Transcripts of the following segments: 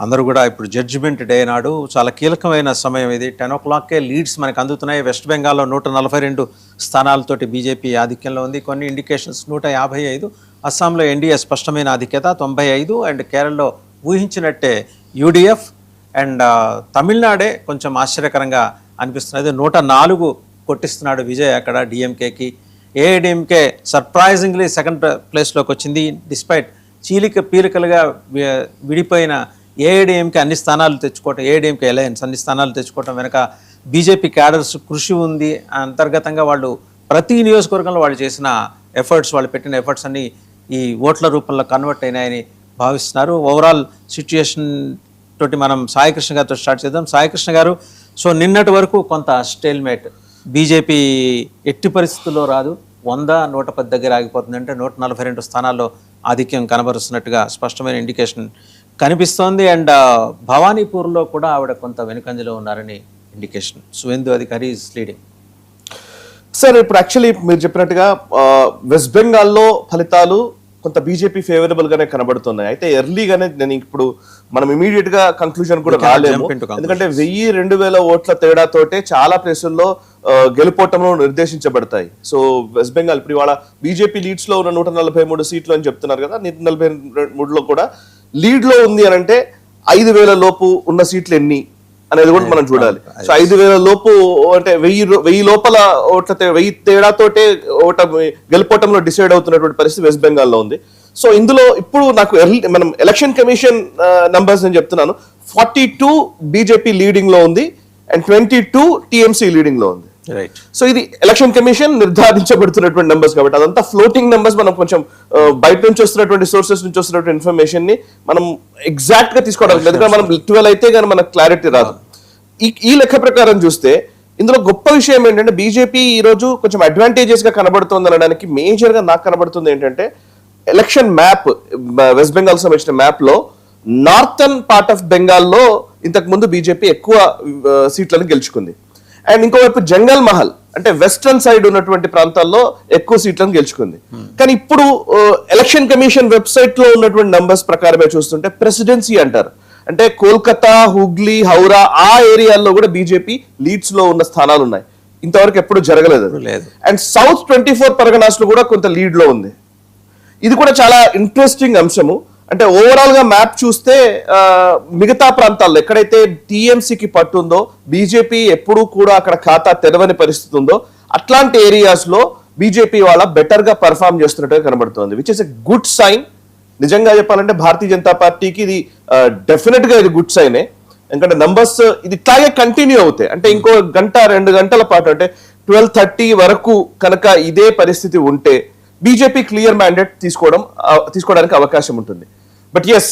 అందరూ కూడా ఇప్పుడు జడ్జిమెంట్ డే నాడు చాలా కీలకమైన సమయం ఇది. 10 o'clockకే లీడ్స్ మనకు అందుతున్నాయి. వెస్ట్ బెంగాల్లో 142 స్థానాలతోటి బీజేపీ ఆధిక్యంలో ఉంది. కొన్ని ఇండికేషన్స్ 155. అస్సాంలో ఎన్డీఏ స్పష్టమైన ఆధిక్యత 95, అండ్ కేరళలో ఊహించినట్టే యూడిఎఫ్, అండ్ తమిళనాడే కొంచెం ఆశ్చర్యకరంగా అనిపిస్తున్నది. 104 కొట్టిస్తున్నాడు విజయ్ అక్కడ డిఎంకేకి. ఏఐడిఎంకే సర్ప్రైజింగ్లీ సెకండ్ ప్లేస్లోకి వచ్చింది. డిస్పైట్ పీలికలుగా విడిపోయిన ఏఐడిఎంకే అన్ని స్థానాలు తెచ్చుకోవటం, ఏఐడిఎంకే అలయన్స్ అన్ని స్థానాలు తెచ్చుకోవటం వెనక బీజేపీ క్యాడర్స్ కృషి ఉంది. అంతర్గతంగా వాళ్ళు ప్రతి నియోజకవర్గంలో వాళ్ళు చేసిన ఎఫర్ట్స్, వాళ్ళు పెట్టిన ఎఫర్ట్స్ అన్ని ఈ ఓట్ల రూపంలో కన్వర్ట్ అయినాయని భావిస్తున్నారు. ఓవరాల్ సిచ్యుయేషన్ తోటి మనం సాయికృష్ణ గారితో స్టార్ట్ చేద్దాం. సాయికృష్ణ గారు, సో నిన్నటి వరకు కొంత స్టేల్మేట్, బీజేపీ ఎట్టి పరిస్థితుల్లో రాదు, 100, 110 దగ్గర ఆగిపోతుంది, అంటే 142 స్థానాల్లో ఆధిక్యం కనబరుస్తున్నట్టుగా స్పష్టమైన ఇండికేషన్ కనిపిస్తోంది. అండ్ భవానీపూర్లో కూడా ఆవిడ కొంత వెనుకంజలో ఉన్నారని ఇండికేషన్. సువేందు అధికారి ఈజ్ లీడింగ్. సార్, ఇప్పుడు యాక్చువల్లీ మీరు చెప్పినట్టుగా వెస్ట్ బెంగాల్లో ఫలితాలు కొంత బీజేపీ ఫేవరబుల్ గానే కనబడుతున్నాయి. అయితే ఎర్లీగానే నేను ఇప్పుడు మనం ఇమీడియట్ గా కంక్లూజన్ కూడా రాలేము, ఎందుకంటే 1000-2000 ఓట్ల తేడాతోటే చాలా ప్లేసుల్లో గెలుపోవటంలో నిర్దేశించబడతాయి. సో వెస్ట్ బెంగాల్ ఇప్పుడు ఇవాళ బీజేపీ లీడ్స్ లో ఉన్న 143 సీట్లు అని చెప్తున్నారు కదా, 143లో కూడా లీడ్ లో ఉంది అని అంటే 5000 లోపు ఉన్న సీట్లు ఎన్ని అనేది కూడా మనం చూడాలి. సో 5000 లోపు అంటే 1000 లోపల ఓట్ల 1000 తేడాతోటే గెలుపోవటంలో డిసైడ్ అవుతున్నటువంటి పరిస్థితి వెస్ట్ బెంగాల్లో ఉంది. సో ఇందులో ఇప్పుడు నాకు మనం ఎలక్షన్ కమిషన్ నంబర్స్ నేను చెప్తున్నాను, 42 బీజేపీ లీడింగ్ లో ఉంది అండ్ 22 టీఎంసీ లీడింగ్ లో ఉంది. సో ఇది ఎలక్షన్ కమిషన్ నిర్ధారించబడుతున్నటువంటి నంబర్స్ కాబట్టి అదంతా ఫ్లోటింగ్ నంబర్స్. మనం కొంచెం బయట నుంచి వస్తున్నటువంటి సోర్సెస్ నుంచి వస్తున్నటువంటి ఇన్ఫర్మేషన్ ని మనం ఎగ్జాక్ట్ గా తీసుకోవడానికి, ఎందుకంటే మనం 12 అయితే కానీ మనకు క్లారిటీ రాదు. ఈ లెక్క ప్రకారం చూస్తే ఇందులో గొప్ప విషయం ఏంటంటే బీజేపీ ఈ రోజు కొంచెం అడ్వాంటేజెస్ గా కనబడుతుంది అనడానికి మేజర్ గా నాకు కనబడుతుంది ఏంటంటే ఎలక్షన్ మ్యాప్, వెస్ట్ బెంగాల్ సంబంధించిన మ్యాప్ లో నార్థన్ పార్ట్ ఆఫ్ బెంగాల్లో ఇంతకు ముందు బీజేపీ ఎక్కువ సీట్లను గెలుచుకుంది. అండ్ ఇంకోవైపు జంగల్ మహల్ అంటే వెస్టర్న్ సైడ్ ఉన్నటువంటి ప్రాంతాల్లో ఎక్కువ సీట్లను గెలుచుకుంది. కానీ ఇప్పుడు ఎలక్షన్ కమిషన్ వెబ్సైట్ లో ఉన్నటువంటి నంబర్స్ ప్రకారమే చూస్తుంటే ప్రెసిడెన్సీ అంటారు, అంటే కోల్కతా, హుగ్లీ, హౌరా ఆ ఏరియాల్లో కూడా బీజేపీ లీడ్స్ లో ఉన్న స్థానాలు ఉన్నాయి. ఇంతవరకు ఎప్పుడు జరగలేదు. అండ్ సౌత్ 24 పరగనాస్ లో కూడా కొంత లీడ్ లో ఉంది. ఇది కూడా చాలా ఇంట్రెస్టింగ్ అంశము. అంటే ఓవరాల్ గా మ్యాప్ చూస్తే మిగతా ప్రాంతాల్లో ఎక్కడైతే టీఎంసీకి పట్టుందో, బీజేపీ ఎప్పుడూ కూడా అక్కడ ఖాతా తెరవని పరిస్థితి ఉందో, అట్లాంటి ఏరియాస్ లో బీజేపీ వాళ్ళ బెటర్ గా పర్ఫామ్ చేస్తున్నట్టుగా కనబడుతుంది, which is a good sign. నిజంగా చెప్పాలంటే భారతీయ జనతా పార్టీకి ఇది డెఫినెట్ గా ఇది గుడ్ సైనే. ఎందుకంటే నంబర్స్ ఇది ఇట్లాగే కంటిన్యూ అవుతాయి, అంటే ఇంకో 1-2 గంటల పాటు అంటే 12:30 వరకు కనుక ఇదే పరిస్థితి ఉంటే బీజేపీ క్లియర్ మ్యాండేట్ తీసుకోవడానికి అవకాశం ఉంటుంది. But yes,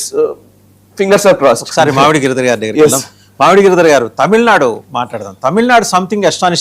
fingers are crossed. ఒకసారి మామిడి గిరిధర్ గారి దగ్గర, మామిడి గిరిధర్ గారు, తమిళనాడు మాట్లాడదాం. Tamil Nadu something astonishing